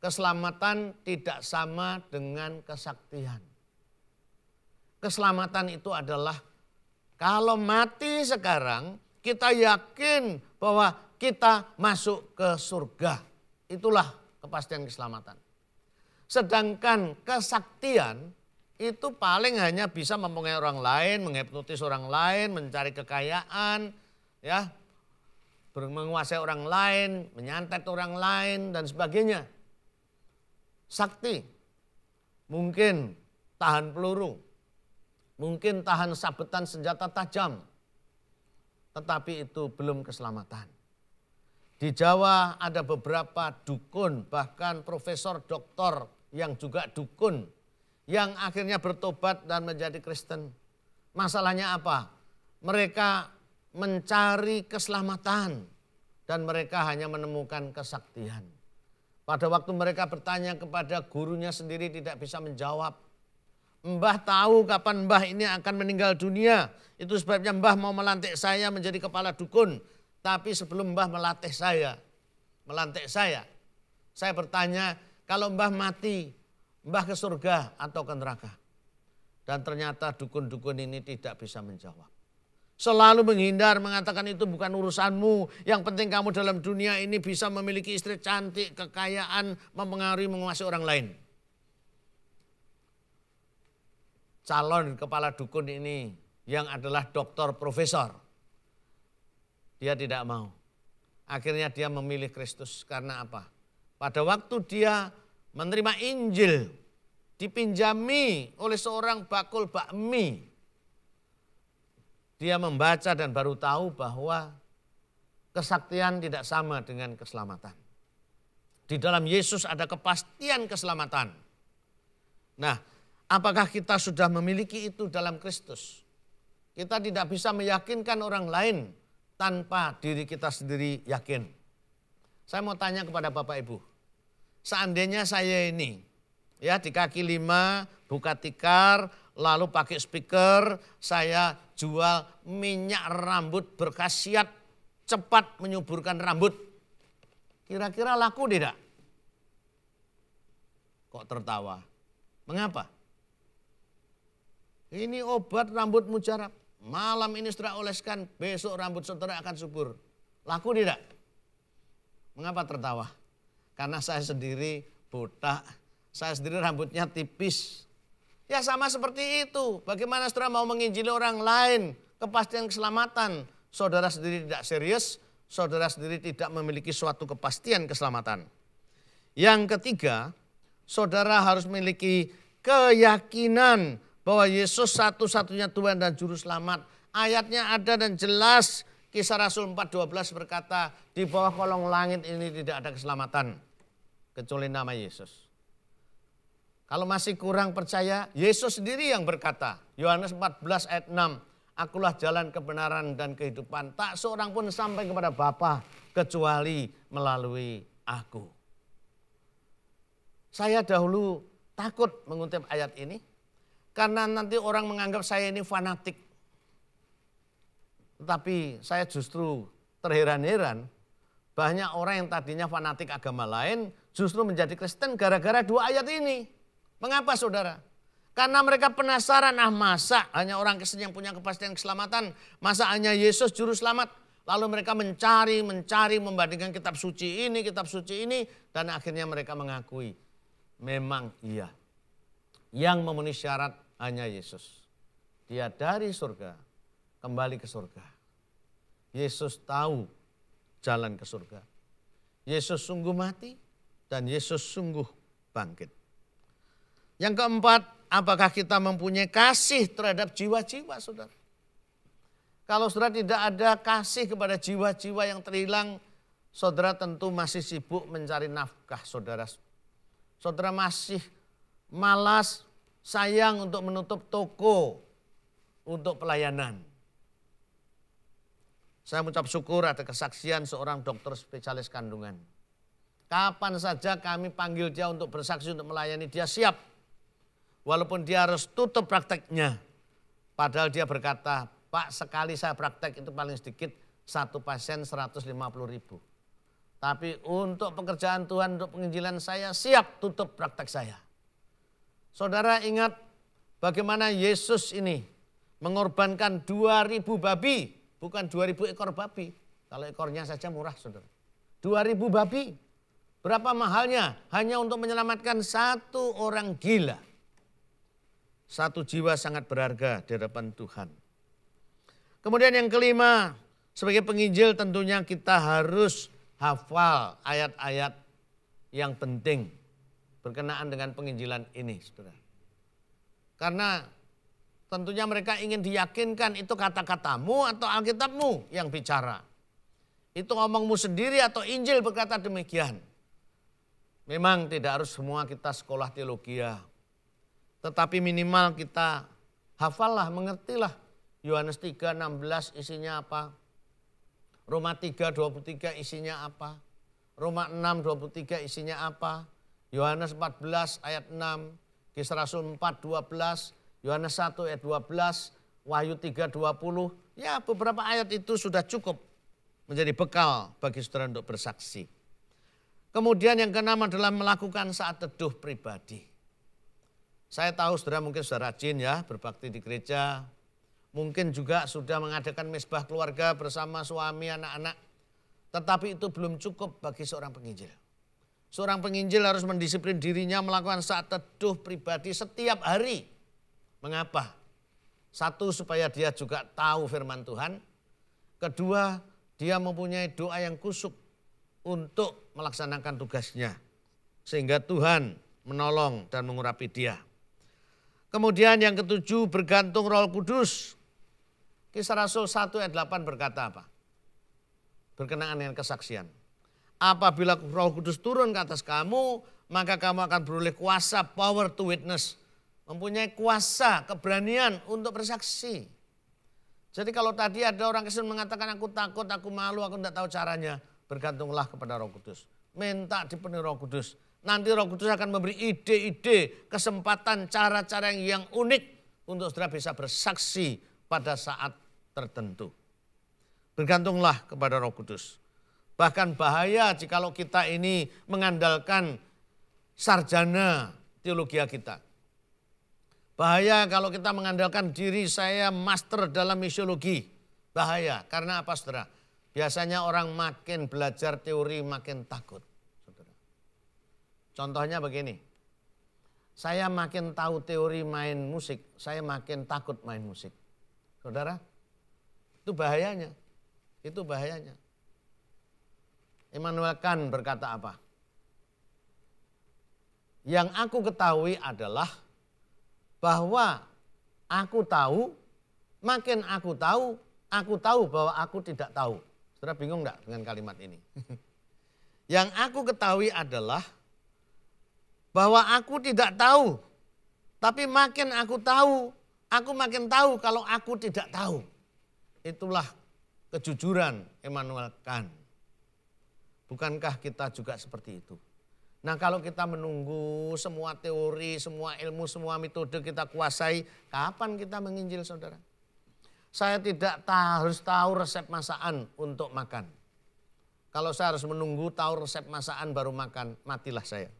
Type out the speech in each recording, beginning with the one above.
keselamatan tidak sama dengan kesaktian. Keselamatan itu adalah kalau mati sekarang kita yakin bahwa kita masuk ke surga. Itulah kepastian keselamatan. Sedangkan kesaktian itu paling hanya bisa mempengaruhi orang lain, menghipnotis orang lain, mencari kekayaan, ya, menguasai orang lain, menyantet orang lain dan sebagainya. Sakti mungkin tahan peluru, mungkin tahan sabetan senjata tajam, tetapi itu belum keselamatan. Di Jawa ada beberapa dukun, bahkan profesor doktor yang juga dukun, yang akhirnya bertobat dan menjadi Kristen. Masalahnya apa? Mereka mencari keselamatan dan mereka hanya menemukan kesaktian. Pada waktu mereka bertanya kepada gurunya sendiri tidak bisa menjawab. Mbah tahu kapan mbah ini akan meninggal dunia. Itu sebabnya mbah mau melantik saya menjadi kepala dukun. Tapi sebelum mbah melantik saya, saya bertanya kalau mbah mati, mbah ke surga atau ke neraka. Dan ternyata dukun-dukun ini tidak bisa menjawab. Selalu menghindar, mengatakan itu bukan urusanmu. Yang penting kamu dalam dunia ini bisa memiliki istri cantik, kekayaan, mempengaruhi, menguasai orang lain. Calon kepala dukun ini yang adalah doktor profesor. Dia tidak mau. Akhirnya dia memilih Kristus karena apa? Pada waktu dia menerima Injil, dipinjami oleh seorang bakul bakmi. Dia membaca dan baru tahu bahwa kesaktian tidak sama dengan keselamatan. Di dalam Yesus ada kepastian keselamatan. Nah, apakah kita sudah memiliki itu dalam Kristus? Kita tidak bisa meyakinkan orang lain tanpa diri kita sendiri yakin. Saya mau tanya kepada Bapak Ibu. Seandainya saya ini ya di kaki 5 buka tikar lalu pakai speaker, saya jual minyak rambut berkhasiat cepat menyuburkan rambut. Kira-kira laku tidak? Kok tertawa? Mengapa? Ini obat rambut mujarab. Malam ini saudara oleskan, besok rambut saudara akan subur. Laku tidak? Mengapa tertawa? Karena saya sendiri botak, saya sendiri rambutnya tipis. Ya sama seperti itu. Bagaimana saudara mau menginjili orang lain, kepastian keselamatan. Saudara sendiri tidak serius, saudara sendiri tidak memiliki suatu kepastian keselamatan. Yang ketiga, saudara harus memiliki keyakinan bahwa Yesus satu-satunya Tuhan dan Juru Selamat. Ayatnya ada dan jelas. Kisah Rasul 4:12 berkata, di bawah kolong langit ini tidak ada keselamatan kecuali nama Yesus. Kalau masih kurang percaya, Yesus sendiri yang berkata, Yohanes 14 ayat 6, akulah jalan kebenaran dan kehidupan. Tak seorang pun sampai kepada Bapa kecuali melalui aku. Saya dahulu takut mengutip ayat ini. Karena nanti orang menganggap saya ini fanatik. Tetapi saya justru terheran-heran. Banyak orang yang tadinya fanatik agama lain justru menjadi Kristen gara-gara 2 ayat ini. Mengapa saudara? Karena mereka penasaran, masa hanya orang Kristen yang punya kepastian keselamatan. Masa hanya Yesus Juru Selamat. Lalu mereka mencari, membandingkan kitab suci ini. Dan akhirnya mereka mengakui. Memang iya. Yang memenuhi syarat hanya Yesus. Dia dari surga kembali ke surga. Yesus tahu jalan ke surga. Yesus sungguh mati dan Yesus sungguh bangkit. Yang keempat, apakah kita mempunyai kasih terhadap jiwa-jiwa saudara? Kalau saudara tidak ada kasih kepada jiwa-jiwa yang terhilang, saudara tentu masih sibuk mencari nafkah saudara. Saudara masih malas, sayang untuk menutup toko untuk pelayanan. Saya mengucap syukur ada kesaksian seorang dokter spesialis kandungan. Kapan saja kami panggil dia untuk bersaksi untuk melayani, dia siap. Walaupun dia harus tutup prakteknya. Padahal dia berkata, Pak sekali saya praktek itu paling sedikit 1 pasien 150.000. Tapi untuk pekerjaan Tuhan, untuk penginjilan saya siap tutup praktek saya. Saudara ingat bagaimana Yesus ini mengorbankan 2.000 babi, bukan 2.000 ekor babi. Kalau ekornya saja murah, saudara. 2.000 babi. Berapa mahalnya? Hanya untuk menyelamatkan satu orang gila. Satu jiwa sangat berharga di hadapan Tuhan. Kemudian yang kelima, sebagai penginjil tentunya kita harus hafal ayat-ayat yang penting berkenaan dengan penginjilan ini, saudara. Karena tentunya mereka ingin diyakinkan itu kata-katamu atau Alkitabmu yang bicara. Itu ngomongmu sendiri atau Injil berkata demikian. Memang tidak harus semua kita sekolah teologi, tetapi minimal kita hafallah, mengertilah. Yohanes 3:16 isinya apa? Roma 3:23 isinya apa? Roma 6:23 isinya apa? Yohanes 14 ayat 6, Kisah Rasul 4:12, Yohanes 1 ayat 12, Wahyu 3:20. Ya, beberapa ayat itu sudah cukup menjadi bekal bagi saudara untuk bersaksi. Kemudian yang keenam adalah melakukan saat teduh pribadi. Saya tahu saudara mungkin sudah rajin ya berbakti di gereja. Mungkin juga sudah mengadakan mezbah keluarga bersama suami, anak-anak. Tetapi itu belum cukup bagi seorang penginjil. Seorang penginjil harus mendisiplin dirinya melakukan saat teduh pribadi setiap hari. Mengapa? Satu, supaya dia juga tahu firman Tuhan. Kedua, dia mempunyai doa yang kusuk untuk melaksanakan tugasnya. Sehingga Tuhan menolong dan mengurapi dia. Kemudian yang ketujuh, bergantung Roh Kudus. Kisah Rasul 1 ayat 8 berkata apa? Berkenaan dengan kesaksian. Apabila Roh Kudus turun ke atas kamu, maka kamu akan beroleh kuasa, power to witness. Mempunyai kuasa, keberanian untuk bersaksi. Jadi kalau tadi ada orang Kristen mengatakan aku takut, aku malu, aku tidak tahu caranya. Bergantunglah kepada Roh Kudus. Minta dipenuhi Roh Kudus. Nanti Roh Kudus akan memberi ide-ide, kesempatan, cara-cara yang unik untuk saudara bisa bersaksi pada saat tertentu. Bergantunglah kepada Roh Kudus. Bahkan bahaya jikalau kita ini mengandalkan sarjana teologi kita. Bahaya kalau kita mengandalkan diri saya master dalam misiologi. Bahaya, karena apa saudara? Biasanya orang makin belajar teori makin takut. Saudara. Contohnya begini, saya makin tahu teori main musik, saya makin takut main musik. Saudara, itu bahayanya. Itu bahayanya. Immanuel Kant berkata apa? Yang aku ketahui adalah bahwa aku tahu, makin aku tahu bahwa aku tidak tahu. Saudara bingung enggak dengan kalimat ini? Yang aku ketahui adalah bahwa aku tidak tahu. Tapi makin aku tahu, aku makin tahu kalau aku tidak tahu. Itulah kejujuran Immanuel Kant. Bukankah kita juga seperti itu? Nah kalau kita menunggu semua teori, semua ilmu, semua metode kita kuasai, kapan kita menginjil saudara? Saya tidak harus tahu resep masakan untuk makan. Kalau saya harus menunggu tahu resep masakan baru makan, matilah saya.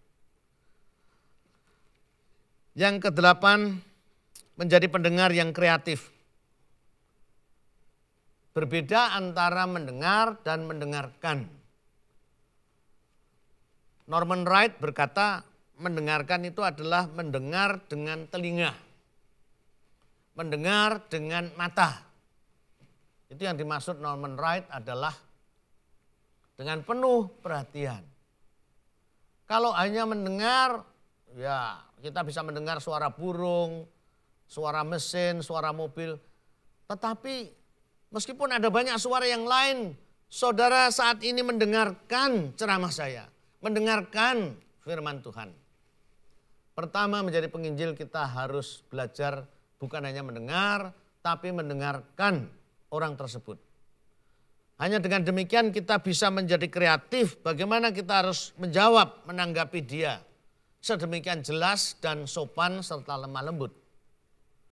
Yang kedelapan, menjadi pendengar yang kreatif. Berbeda antara mendengar dan mendengarkan. Norman Wright berkata, mendengarkan itu adalah mendengar dengan telinga. Mendengar dengan mata. Itu yang dimaksud Norman Wright adalah dengan penuh perhatian. Kalau hanya mendengar, ya kita bisa mendengar suara burung, suara mesin, suara mobil. Tetapi meskipun ada banyak suara yang lain, saudara saat ini mendengarkan ceramah saya, mendengarkan firman Tuhan. Pertama menjadi penginjil kita harus belajar bukan hanya mendengar, tapi mendengarkan orang tersebut. Hanya dengan demikian kita bisa menjadi kreatif bagaimana kita harus menjawab, menanggapi dia. Sedemikian jelas dan sopan serta lemah lembut.